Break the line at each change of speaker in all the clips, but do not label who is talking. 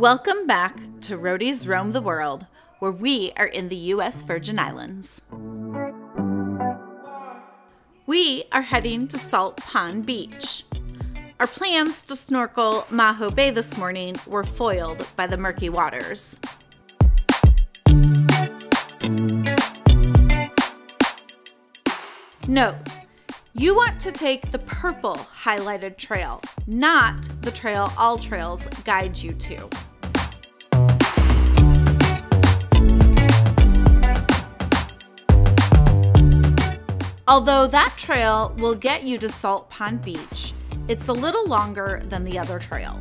Welcome back to Roadies Roam the World, where we are in the U.S. Virgin Islands. We are heading to Salt Pond Beach. Our plans to snorkel Maho Bay this morning were foiled by the murky waters. Note, you want to take the purple highlighted trail, not the trail all trails guide you to. Although that trail will get you to Salt Pond Beach, it's a little longer than the other trail.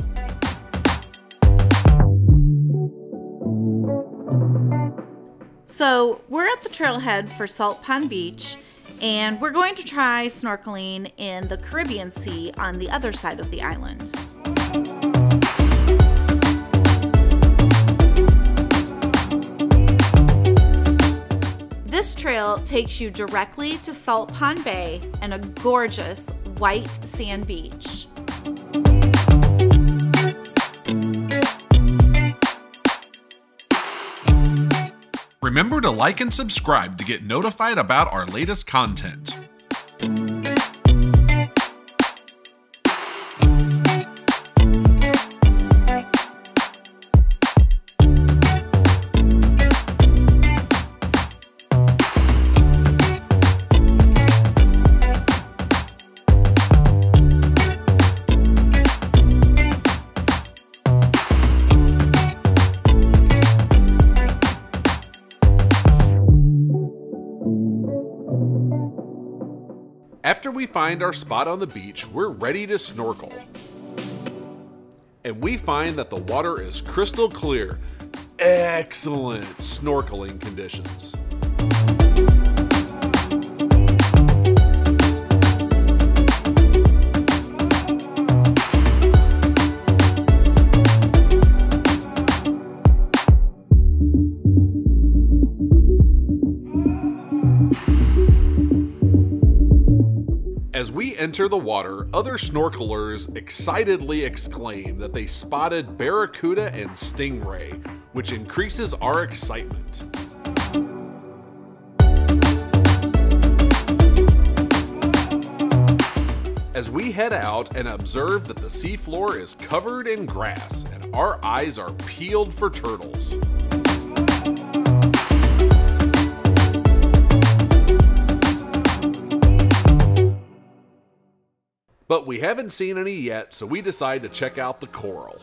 So we're at the trailhead for Salt Pond Beach, and we're going to try snorkeling in the Caribbean Sea on the other side of the island. This trail takes you directly to Salt Pond Bay and a gorgeous white sand beach.
Remember to like and subscribe to get notified about our latest content. After we find our spot on the beach, we're ready to snorkel. And we find that the water is crystal clear. Excellent snorkeling conditions. As we enter the water, other snorkelers excitedly exclaim that they spotted barracuda and stingray, which increases our excitement. As we head out and observe that the seafloor is covered in grass and our eyes are peeled for turtles. But we haven't seen any yet, so we decide to check out the coral.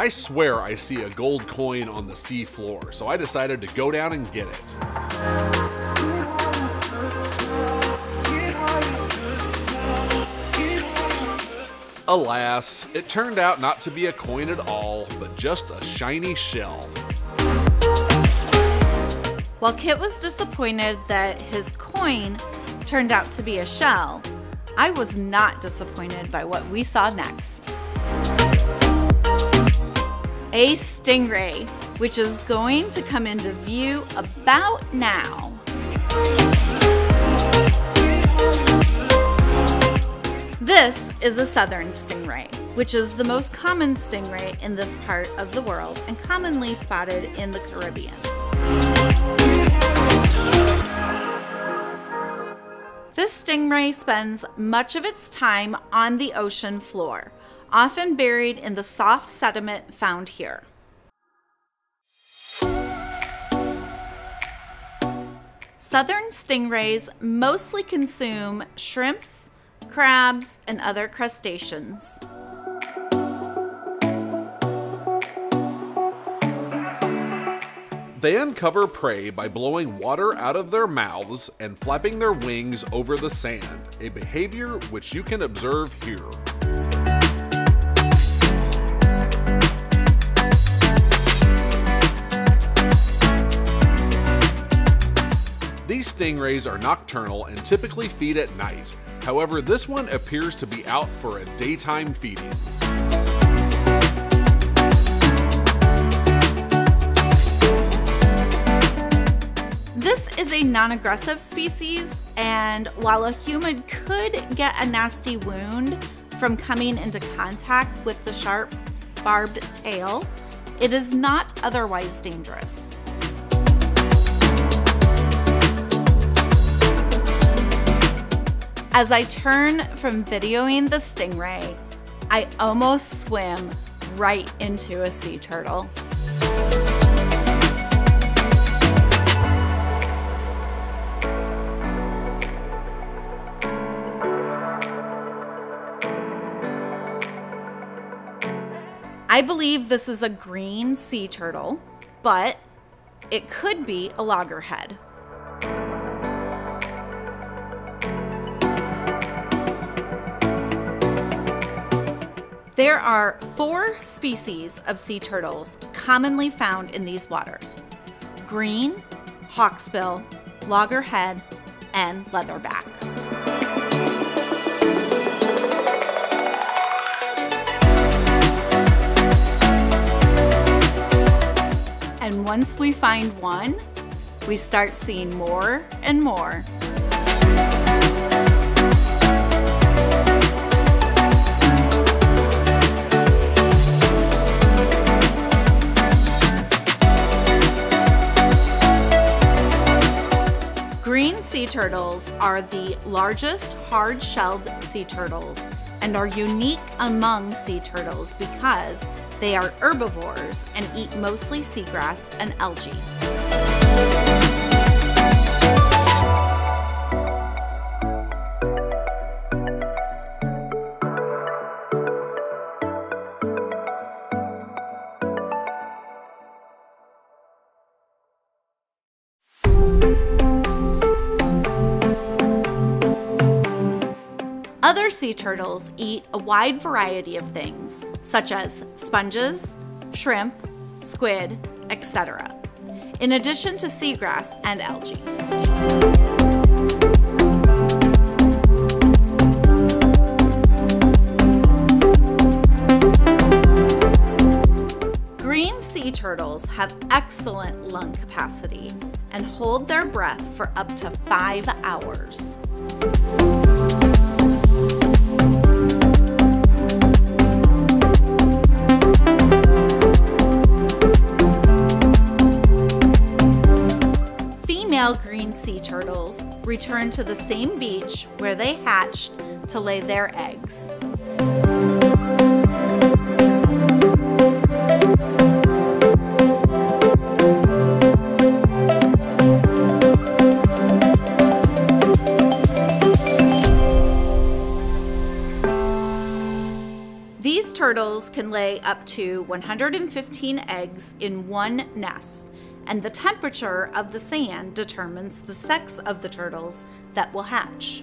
I swear I see a gold coin on the sea floor, so I decided to go down and get it. Alas, it turned out not to be a coin at all, but just a shiny shell.
While Kit was disappointed that his coin turned out to be a shell, I was not disappointed by what we saw next. A stingray, which is going to come into view about now. This is a southern stingray, which is the most common stingray in this part of the world and commonly spotted in the Caribbean. This stingray spends much of its time on the ocean floor, often buried in the soft sediment found here. Southern stingrays mostly consume shrimps, crabs, and other crustaceans.
They uncover prey by blowing water out of their mouths and flapping their wings over the sand, a behavior which you can observe here. These stingrays are nocturnal and typically feed at night. However, this one appears to be out for a daytime feeding.
This is a non-aggressive species, and while a human could get a nasty wound from coming into contact with the sharp, barbed tail, it is not otherwise dangerous. As I turn from videoing the stingray, I almost swim right into a sea turtle. I believe this is a green sea turtle, but it could be a loggerhead. There are 4 species of sea turtles commonly found in these waters: green, hawksbill, loggerhead, and leatherback. And once we find one, we start seeing more and more. Green sea turtles are the largest hard-shelled sea turtles and are unique among sea turtles because they are herbivores and eat mostly seagrass and algae. Other sea turtles eat a wide variety of things, such as sponges, shrimp, squid, etc., in addition to seagrass and algae. Green sea turtles have excellent lung capacity and hold their breath for up to 5 hours. Green sea turtles return to the same beach where they hatched to lay their eggs. These turtles can lay up to 115 eggs in one nest, and the temperature of the sand determines the sex of the turtles that will hatch.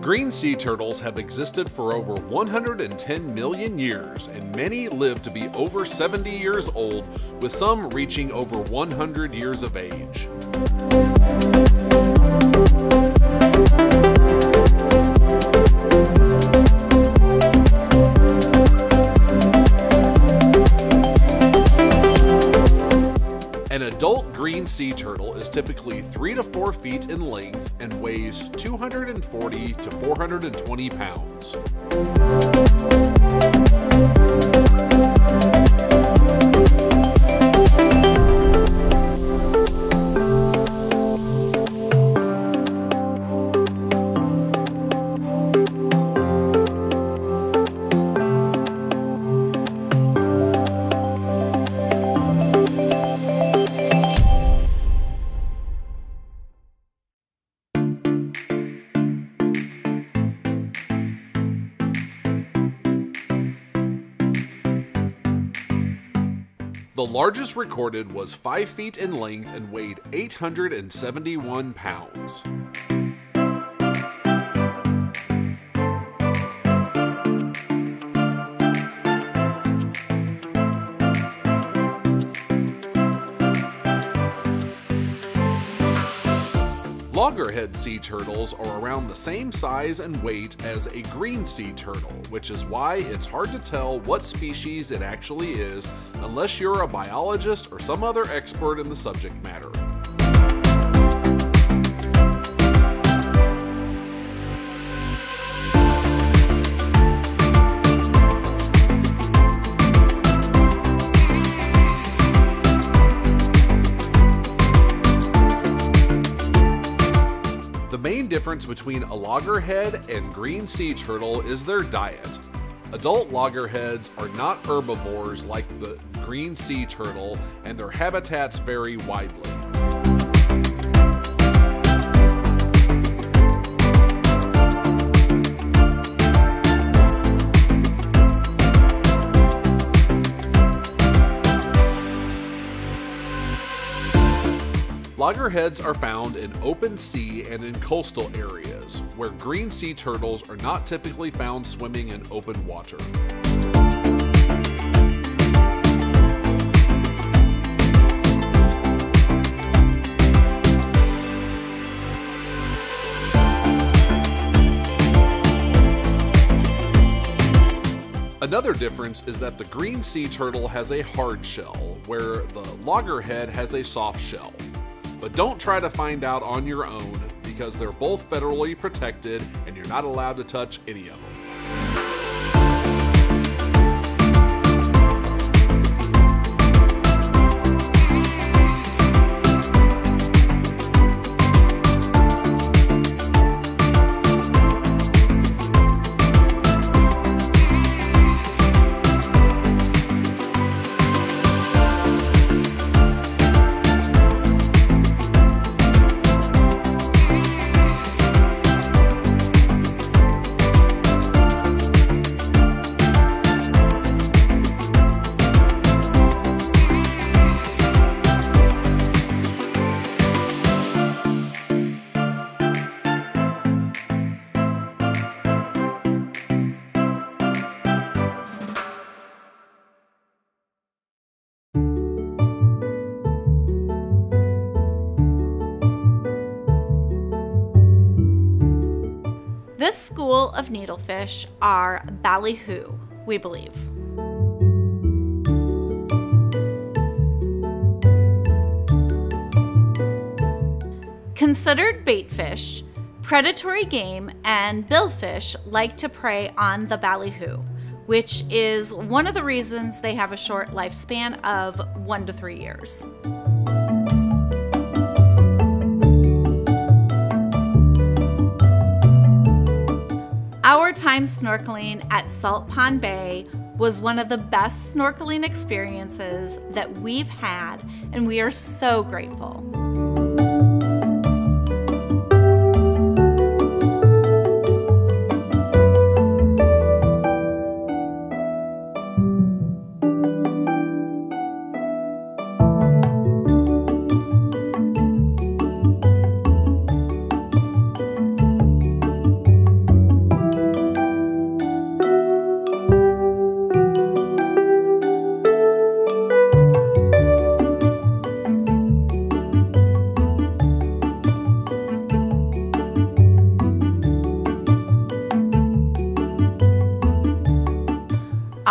Green sea turtles have existed for over 110 million years, and many live to be over 70 years old, with some reaching over 100 years of age. An adult green sea turtle is typically 3 to 4 feet in length and weighs 240 to 420 pounds. The largest recorded was 5 feet in length and weighed 871 pounds. Loggerhead sea turtles are around the same size and weight as a green sea turtle, which is why it's hard to tell what species it actually is unless you're a biologist or some other expert in the subject matter. The main difference between a loggerhead and green sea turtle is their diet. Adult loggerheads are not herbivores like the green sea turtle, and their habitats vary widely. Loggerheads are found in open sea and in coastal areas, where green sea turtles are not typically found swimming in open water. Another difference is that the green sea turtle has a hard shell, where the loggerhead has a soft shell. But don't try to find out on your own, because they're both federally protected and you're not allowed to touch any of them.
This school of needlefish are ballyhoo, we believe. Considered baitfish, predatory game and billfish like to prey on the ballyhoo, which is one of the reasons they have a short lifespan of 1 to 3 years. Our time snorkeling at Salt Pond Bay was one of the best snorkeling experiences that we've had, and we are so grateful.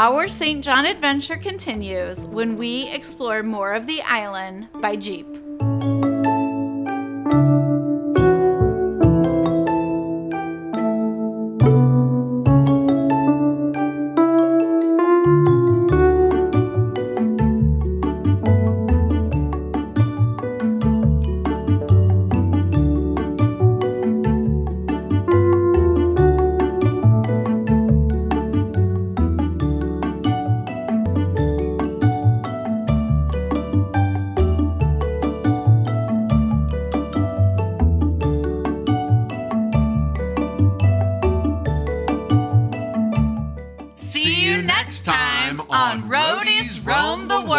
Our St. John adventure continues when we explore more of the island by Jeep.
See you next time on Roadies Roam the World.